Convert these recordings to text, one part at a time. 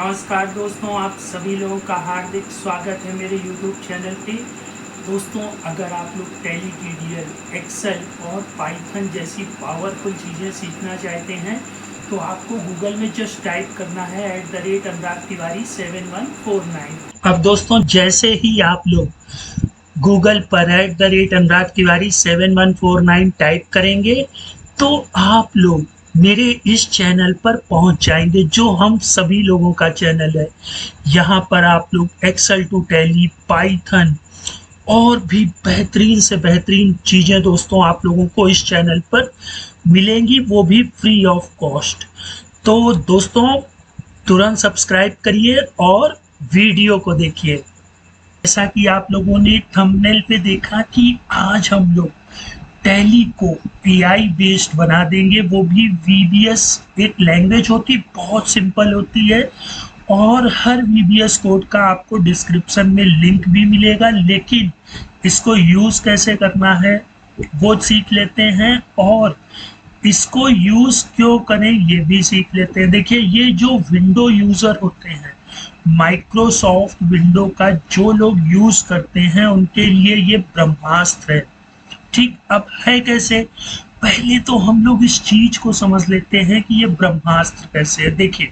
नमस्कार दोस्तों, आप सभी लोगों का हार्दिक स्वागत है मेरे YouTube चैनल पे। दोस्तों, अगर आप लोग टैली, टीडीएल, एक्सेल और पाइथन जैसी पावरफुल चीज़ें सीखना चाहते हैं तो आपको गूगल में जस्ट टाइप करना है @अनुराग तिवारी 7149। अब दोस्तों, जैसे ही आप लोग गूगल पर @अनुराग तिवारी 7149 टाइप करेंगे तो आप लोग मेरे इस चैनल पर पहुंच जाएंगे, जो हम सभी लोगों का चैनल है। यहाँ पर आप लोग एक्सेल टू टैली, पाइथन और भी बेहतरीन से बेहतरीन चीज़ें दोस्तों आप लोगों को इस चैनल पर मिलेंगी, वो भी फ्री ऑफ कॉस्ट। तो दोस्तों, तुरंत सब्सक्राइब करिए और वीडियो को देखिए। जैसा कि आप लोगों ने थंबनेल पे देखा कि आज हम लोग टैली को एआई बेस्ड बना देंगे, वो भी वीबीएस। एक लैंग्वेज होती, बहुत सिंपल होती है और हर वीबीएस कोड का आपको डिस्क्रिप्शन में लिंक भी मिलेगा, लेकिन इसको यूज कैसे करना है वो सीख लेते हैं और इसको यूज क्यों करें ये भी सीख लेते हैं। देखिए, ये जो विंडो यूजर होते हैं, माइक्रोसॉफ्ट विंडो का जो लोग यूज करते हैं उनके लिए ये ब्रह्मास्त्र है। ठीक, अब है कैसे? पहले तो हम लोग इस चीज को समझ लेते हैं कि ये ब्रह्मास्त्र कैसे है। देखिए,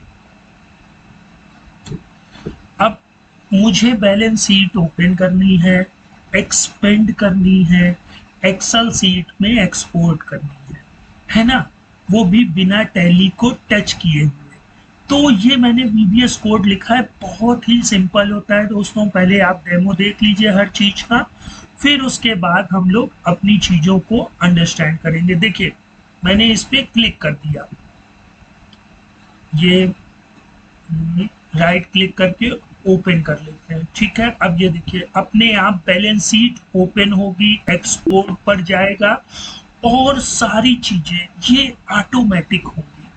अब मुझे बैलेंस शीट ओपन करनी है, एक्सपेंड करनी है, एक्सेल सीट में एक्सपोर्ट करनी है ना, वो भी बिना टैली को टच किए हुए। तो ये मैंने वीबीएस कोड लिखा है, बहुत ही सिंपल होता है दोस्तों। पहले आप डेमो देख लीजिए हर चीज का, फिर उसके बाद हम लोग अपनी चीजों को अंडरस्टैंड करेंगे। देखिए, मैंने इस पे क्लिक कर दिया, ये राइट क्लिक करके ओपन कर लेते हैं। ठीक है, अब ये देखिए अपने आप बैलेंस शीट ओपन होगी, एक्सपोर्ट पर जाएगा और सारी चीजें ये ऑटोमेटिक होंगी।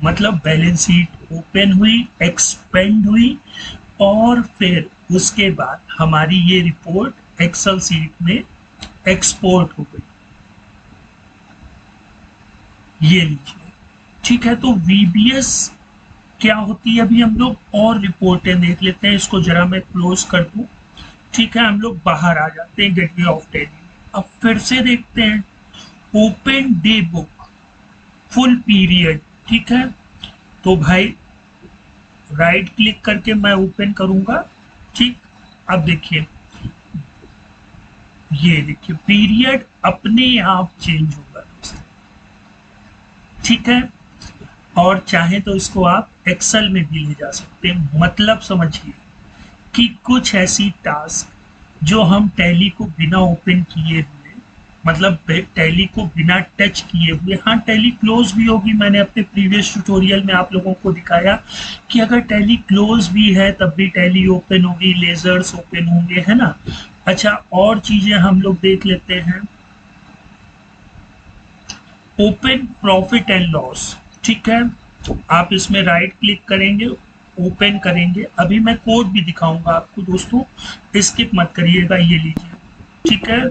मतलब बैलेंस शीट ओपन हुई, एक्सपेंड हुई और फिर उसके बाद हमारी ये रिपोर्ट एक्सेल सीट में एक्सपोर्ट हो गई। ये लीजिए, ठीक है। तो वीबीएस क्या होती है, अभी हम लोग और रिपोर्टें देख लेते हैं। इसको जरा मैं क्लोज कर दूं। ठीक है, हम लोग बाहर आ जाते हैं गेटवे ऑफ टैली। अब फिर से देखते हैं open day book full period. ठीक है, तो भाई राइट क्लिक करके मैं ओपन करूंगा। ठीक, अब देखिए, ये देखिए पीरियड अपने आप चेंज होगा दोस्तों। ठीक है, और चाहे तो इसको आप एक्सेल में भी ले जा सकते हैं। मतलब समझिए कि कुछ ऐसी टास्क जो हम टैली को बिना ओपन किए हुए, मतलब टैली को बिना टच किए हुए, हाँ टैली क्लोज भी होगी। मैंने अपने प्रीवियस ट्यूटोरियल में आप लोगों को दिखाया कि अगर टैली क्लोज भी है तब भी टैली ओपन होगी, लेजर्स ओपन होंगे, है ना। अच्छा, और चीजें हम लोग देख लेते हैं। Open profit and loss. ठीक है, आप इसमें राइट क्लिक करेंगे, ओपन करेंगे। अभी मैं कोड भी दिखाऊंगा आपको दोस्तों, स्किप मत करिएगा। ये लीजिए, ठीक है,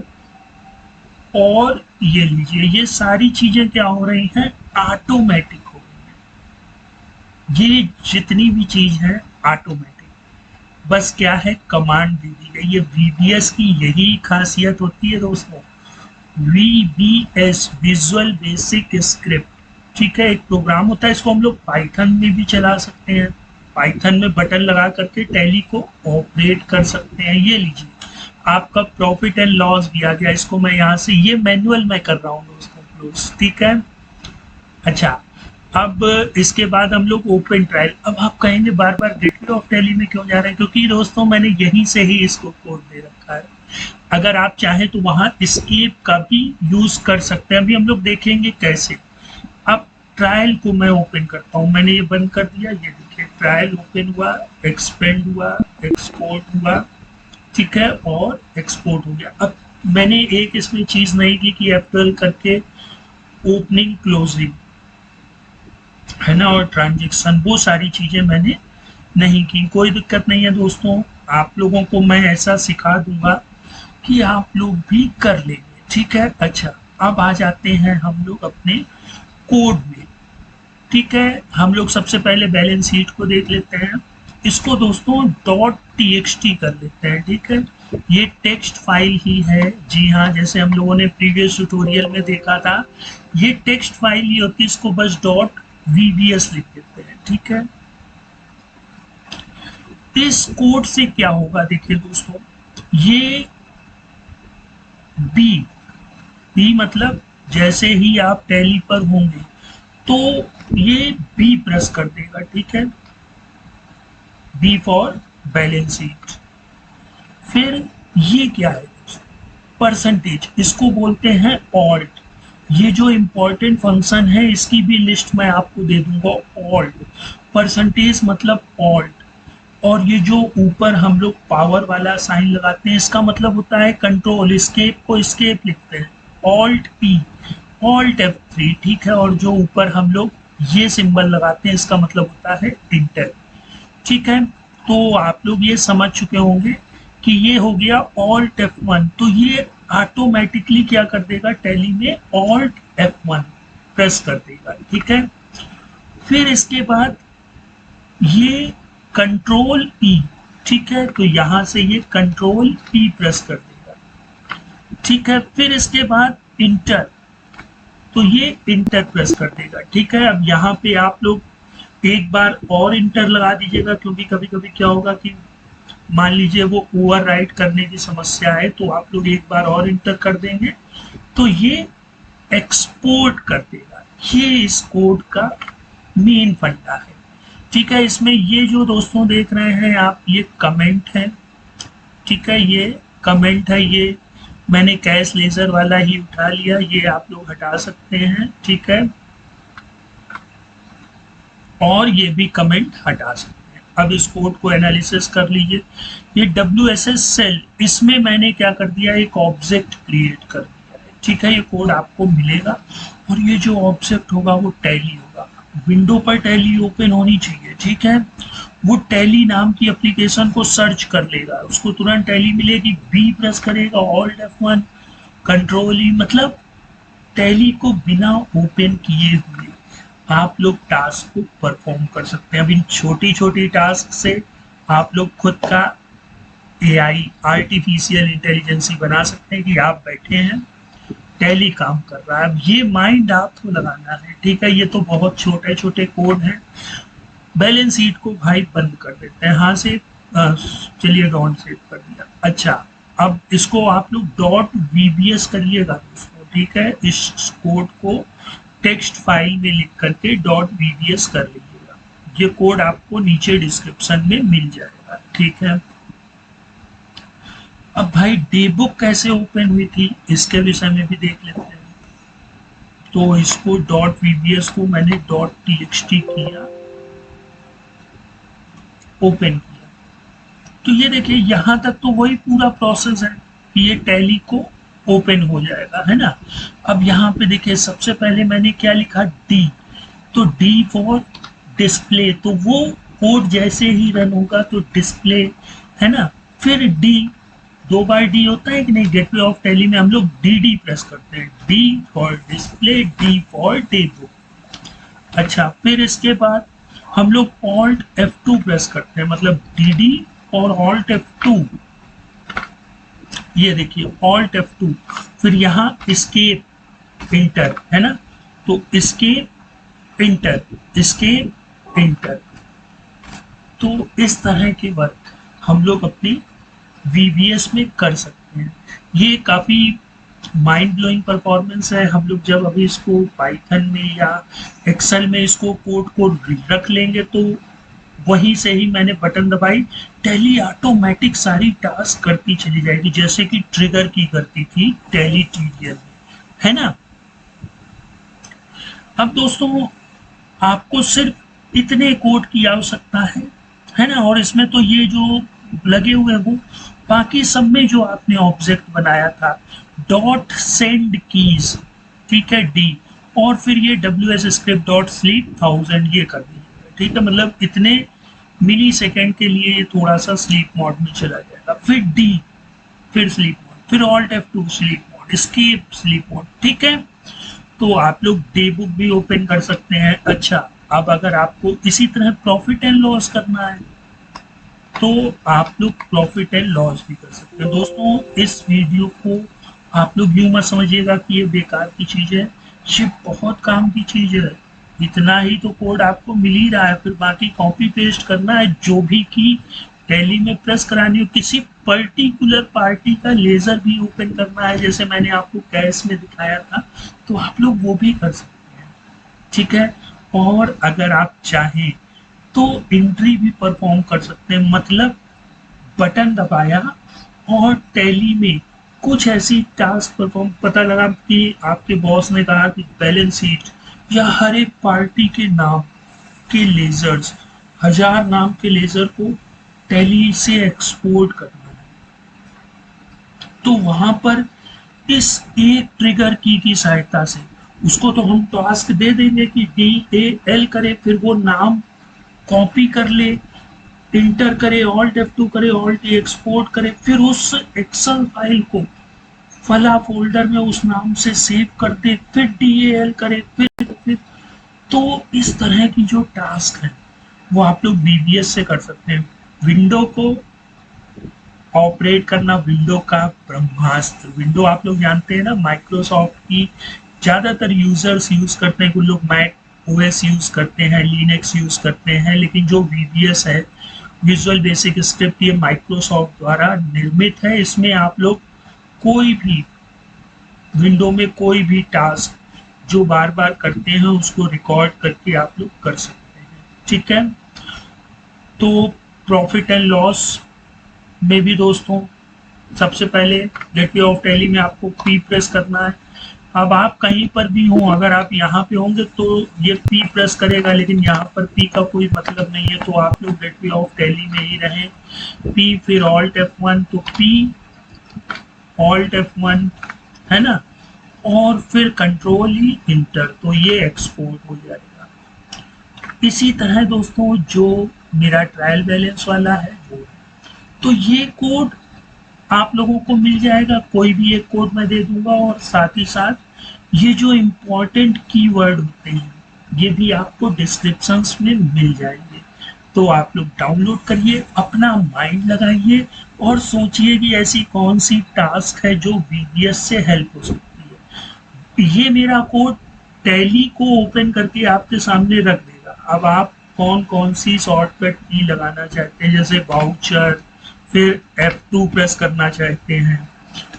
और ये लीजिए, ये सारी चीजें क्या हो रही हैं, ऑटोमेटिक हो रही हैं। ये जितनी भी चीज है ऑटोमेटिक, बस क्या है, कमांड दे दी गई। ये वीबीएस की यही खासियत होती है दोस्तों, वीबीएस, विजुअल बेसिक स्क्रिप्ट। ठीक है, एक प्रोग्राम होता है, इसको हम लोग पाइथन में भी चला सकते हैं। पाइथन में बटन लगा करके टैली को ऑपरेट कर सकते हैं। ये लीजिए, आपका प्रॉफिट एंड लॉस भी आ गया। इसको मैं यहाँ से, ये मैनुअल मैं कर रहा हूँ दोस्तों क्लोज। ठीक है, अच्छा, अब इसके बाद हम लोग ओपन ट्रायल। अब आप कहेंगे बार बार गेटवे ऑफ टैली में क्यों जा रहे हैं, क्योंकि दोस्तों मैंने यहीं से ही इसको कोड दे रखा है। अगर आप चाहें तो वहां एस्केप का भी यूज कर सकते हैं। अभी हम लोग देखेंगे कैसे। अब ट्रायल को मैं ओपन करता हूं, मैंने ये बंद कर दिया। ये देखिए, ट्रायल ओपन हुआ, एक्सपेंड हुआ, एक्सपोर्ट हुआ। ठीक है, और एक्सपोर्ट हो गया। अब मैंने एक इसमें चीज नहीं की कि F12 करके ओपनिंग क्लोजिंग, है ना, और ट्रांजेक्शन, वो सारी चीजें मैंने नहीं की। कोई दिक्कत नहीं है दोस्तों, आप लोगों को मैं ऐसा सिखा दूंगा कि आप लोग भी कर लेंगे। ठीक है, अच्छा, अब आ जाते हैं हम लोग अपने कोड में। ठीक है, हम लोग सबसे पहले बैलेंस शीट को देख लेते हैं। इसको दोस्तों .txt कर लेते हैं। ठीक है, ये टेक्स्ट फाइल ही है। जी हाँ, जैसे हम लोगों ने प्रीवियस ट्यूटोरियल में देखा था, ये टेक्स्ट फाइल ही होती है, इसको बस .vbs लिख देते हैं। ठीक है, इस कोड से क्या होगा देखिए दोस्तों, ये बी मतलब जैसे ही आप टैली पर होंगे तो ये बी प्रेस कर देगा। ठीक है, बी फॉर बैलेंस शीट। फिर ये क्या है, परसेंटेज, इसको बोलते हैं ऑल्ट। ये जो इंपॉर्टेंट फंक्शन है इसकी भी लिस्ट मैं आपको दे दूंगा। ऑल्ट परसेंटेज मतलब ऑल्ट, और ये जो ऊपर हम लोग पावर वाला साइन लगाते हैं इसका मतलब होता है कंट्रोल। स्केप को स्केप लिखते हैं ऑल्ट पी, ऑल्ट F3। ठीक है, और जो ऊपर हम लोग ये सिंबल लगाते हैं इसका मतलब होता है इंटर। ठीक है, तो आप लोग ये समझ चुके होंगे कि ये हो गया ऑल्ट F1, तो ये ऑटोमेटिकली क्या कर देगा, टैली में ऑल्ट F1 प्रेस कर देगा। ठीक है, फिर इसके बाद ये कंट्रोल E। ठीक है, तो यहां से ये कंट्रोल P प्रेस कर देगा। ठीक है, फिर इसके बाद इंटर, तो ये इंटर प्रेस कर देगा। ठीक है, अब यहाँ पे आप लोग एक बार और इंटर लगा दीजिएगा, क्योंकि कभी कभी क्या होगा कि मान लीजिए वो ओवरराइट करने की समस्या है, तो आप लोग एक बार और इंटर कर देंगे तो ये एक्सपोर्ट कर देगा। ये इस कोड का मेन फंडा है। ठीक है, इसमें ये जो दोस्तों देख रहे हैं आप, ये कमेंट है। ठीक है, ये कमेंट है, ये मैंने कैश लेजर वाला ही उठा लिया, ये आप लोग हटा सकते हैं। ठीक है, और ये भी कमेंट हटा सकते हैं। अब इस कोड को एनालिसिस कर लीजिए। ये WSS सेल, इसमें मैंने क्या कर दिया, एक ऑब्जेक्ट क्रिएट कर दिया है। ठीक है, ये कोड आपको मिलेगा और ये जो ऑब्जेक्ट होगा वो टैली होगा। विंडो पर टैली ओपन होनी चाहिए। ठीक है, वो टैली नाम की एप्लीकेशन को सर्च कर लेगा, उसको तुरंत टैली मिलेगी, बी प्रेस करेगा, ऑल्ट F1, कंट्रोल E, मतलब टैली को बिना ओपन किए हुए आप लोग टास्क को परफॉर्म कर सकते हैं। अब इन छोटी छोटी टास्क से आप लोग खुद का AI आर्टिफिशियल इंटेलिजेंसी बना सकते हैं कि आप बैठे हैं, टैली काम कर रहा है। अब ये माइंड आपको लगाना है। ठीक है, ये तो बहुत छोटे छोटे कोड हैं। बैलेंस शीट को भाई बंद कर देते हैं, हाँ से चलिए डॉट सेव कर दिया। अच्छा, अब इसको आप लोग .vbs करिएगा दोस्तों। ठीक है, इस कोड को टेक्स्ट फाइल में लिख करके .vbs कर लीजिएगा। ये कोड आपको नीचे डिस्क्रिप्शन में मिल जाएगा। ठीक है, अब भाई डेबुक कैसे ओपन हुई थी इसके विषय में भी देख लेते हैं। तो इसको .vbs को मैंने .txt किया, ओपन किया, तो ये देखिए यहाँ तक तो वही पूरा प्रोसेस है कि ये टैली को ओपन हो जाएगा, है ना। अब यहाँ पे देखिए सबसे पहले मैंने क्या लिखा, डी, तो डी फॉर डिस्प्ले, तो वो कोड जैसे ही रन होगा तो डिस्प्ले, है ना। फिर डी, दो बार डी होता है कि नहीं, गेटवे ऑफ टैली में हम लोग डी प्रेस करते हैं, D for display, D for day book. अच्छा, फिर इसके बाद हम लोग ऑल्ट F2 प्रेस करते हैं, मतलब DD और ऑल्ट F2, ये देखिए ऑल्ट F2, फिर यहाँ एस्केप इंटर, है ना, तो एस्केप इंटर, एस्केप इंटर। तो इस तरह के वर्क हम लोग अपनी VBS में कर सकते हैं। ये काफ़ी माइंड ब्लोइंग परफॉर्मेंस है। हम लोग जब अभी इसको पाइथन में या एक्सेल में इसको कोड को रख लेंगे तो वहीं से ही मैंने बटन दबाई, टैली ऑटोमेटिक सारी टास्क करती चली जाएगी, जैसे कि ट्रिगर की करती थी टैली TDL में, है ना। अब दोस्तों आपको सिर्फ इतने कोड की आवश्यकता है ना, और इसमें तो ये जो लगे हुए वो, बाकी सब में जो आपने ऑब्जेक्ट बनाया था डॉट सेंड कीज, ठीक है, डी, और फिर ये WS स्क्रिप्ट डॉट स्लीप 1000 ये कर दीजिएगा। ठीक है, मतलब इतने मिली सेकेंड के लिए ये थोड़ा सा स्लीप मोड में चला जाएगा, फिर डी, फिर स्लीप मोड, फिर alt F2 sleep mode, escape sleep mode. ठीक है, तो आप लोग डेबुक भी ओपन कर सकते हैं। अच्छा, अब अगर आपको इसी तरह प्रॉफिट एंड लॉस करना है तो आप लोग प्रॉफिट एंड लॉस भी कर सकते हैं। दोस्तों इस वीडियो को आप लोग यूं मत समझिएगा कि ये बेकार की चीज़ है, ये बहुत काम की चीज़ है। इतना ही तो कोड आपको मिल ही रहा है, फिर बाकी कॉपी पेस्ट करना है। जो भी की टैली में प्रेस करानी हो, किसी पर्टिकुलर पार्टी का लेजर भी ओपन करना है, जैसे मैंने आपको कैश में दिखाया था, तो आप लोग वो भी कर सकते हैं, ठीक है। और अगर आप चाहें तो एंट्री भी परफॉर्म कर सकते हैं, मतलब बटन दबाया और टैली में कुछ ऐसी टास्क परफॉर्म, पता लगा कि आपके बॉस ने कहा कि बैलेंस शीट या हर एक पार्टी के नाम के लेजर्स, 1000 नाम के लेजर को टैली से एक्सपोर्ट करना है, तो वहां पर इस एक ट्रिगर की सहायता से उसको तो हम टास्क दे देंगे कि DAL करे, फिर वो नाम कॉपी कर ले, इंटर करे, ऑल्ट F2 करे, ऑल्ट एक्सपोर्ट करे, फिर उस एक्सेल फाइल को फला फोल्डर में उस नाम से सेव कर दे, फिर DAL करे, फिर तो इस तरह की जो टास्क है वो आप लोग VBS से कर सकते हैं। विंडो को ऑपरेट करना विंडो का ब्रह्मास्त्र। विंडो आप लोग जानते हैं ना, माइक्रोसॉफ्ट की ज़्यादातर यूजर्स यूज करते हैं, कुछ लोग मैक OS यूज करते हैं, लिनक्स यूज करते हैं, लेकिन जो VBS है, विजुअल बेसिक स्क्रिप्ट, ये माइक्रोसॉफ्ट द्वारा निर्मित है। इसमें आप लोग कोई भी विंडो में कोई भी टास्क जो बार बार करते हैं उसको रिकॉर्ड करके आप लोग कर सकते हैं, ठीक है। तो प्रॉफिट एंड लॉस में भी दोस्तों सबसे पहले गेटवे ऑफ टैली में आपको P प्रेस करना है। अब आप कहीं पर भी हो, अगर आप यहाँ पे होंगे तो ये P प्रेस करेगा, लेकिन यहाँ पर P का कोई मतलब नहीं है, तो आप लोग गेटवे ऑफ टैली में ही रहें। P फिर ऑल्ट F1, तो P ऑल्ट F1 है ना, और फिर कंट्रोल ही इंटर, तो ये एक्सपोर्ट हो जाएगा। इसी तरह दोस्तों जो मेरा ट्रायल बैलेंस वाला है वो, तो ये कोड आप लोगों को मिल जाएगा, कोई भी एक कोड मैं दे दूंगा, और साथ ही साथ ये जो इम्पोर्टेंट कीवर्ड होते हैं ये भी आपको डिस्क्रिप्शंस में मिल जाएंगे। तो आप लोग डाउनलोड करिए, अपना माइंड लगाइए और सोचिए कि ऐसी कौन सी टास्क है जो VBS से हेल्प हो सकती है। ये मेरा कोड टैली को ओपन करके आपके सामने रख देगा। अब आप कौन कौन सी शॉर्टकट की लगाना चाहते हैं, जैसे वाउचर, फिर F2 प्रेस करना चाहते हैं,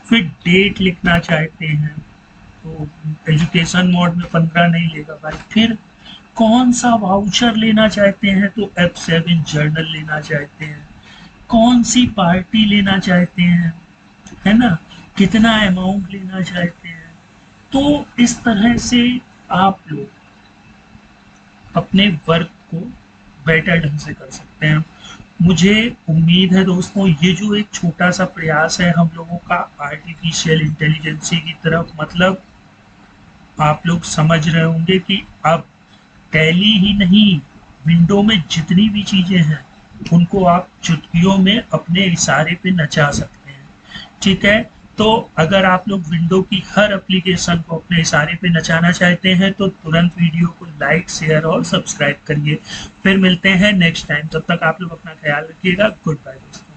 फिर डेट लिखना चाहते हैं, तो एजुकेशन मोड में 15 नहीं लेगा भाई। फिर कौन सा वाउचर लेना चाहते हैं तो F7 जर्नल लेना चाहते हैं, कौन सी पार्टी लेना चाहते हैं, है ना, कितना अमाउंट लेना चाहते हैं। तो इस तरह से आप लोग अपने वर्क को बेटर ढंग से कर सकते हैं। मुझे उम्मीद है दोस्तों ये जो एक छोटा सा प्रयास है हम लोगों का आर्टिफिशियल इंटेलिजेंसी की तरफ, मतलब आप लोग समझ रहे होंगे कि अब टैली ही नहीं, विंडो में जितनी भी चीजें हैं उनको आप चुटकियों में अपने इशारे पे नचा सकते हैं, ठीक है। तो अगर आप लोग विंडो की हर एप्लीकेशन को अपने इशारे पे नचाना चाहते हैं तो तुरंत वीडियो को लाइक, शेयर और सब्सक्राइब करिए। फिर मिलते हैं नेक्स्ट टाइम, तब तक आप लोग अपना ख्याल रखिएगा। गुड बाय दोस्तों।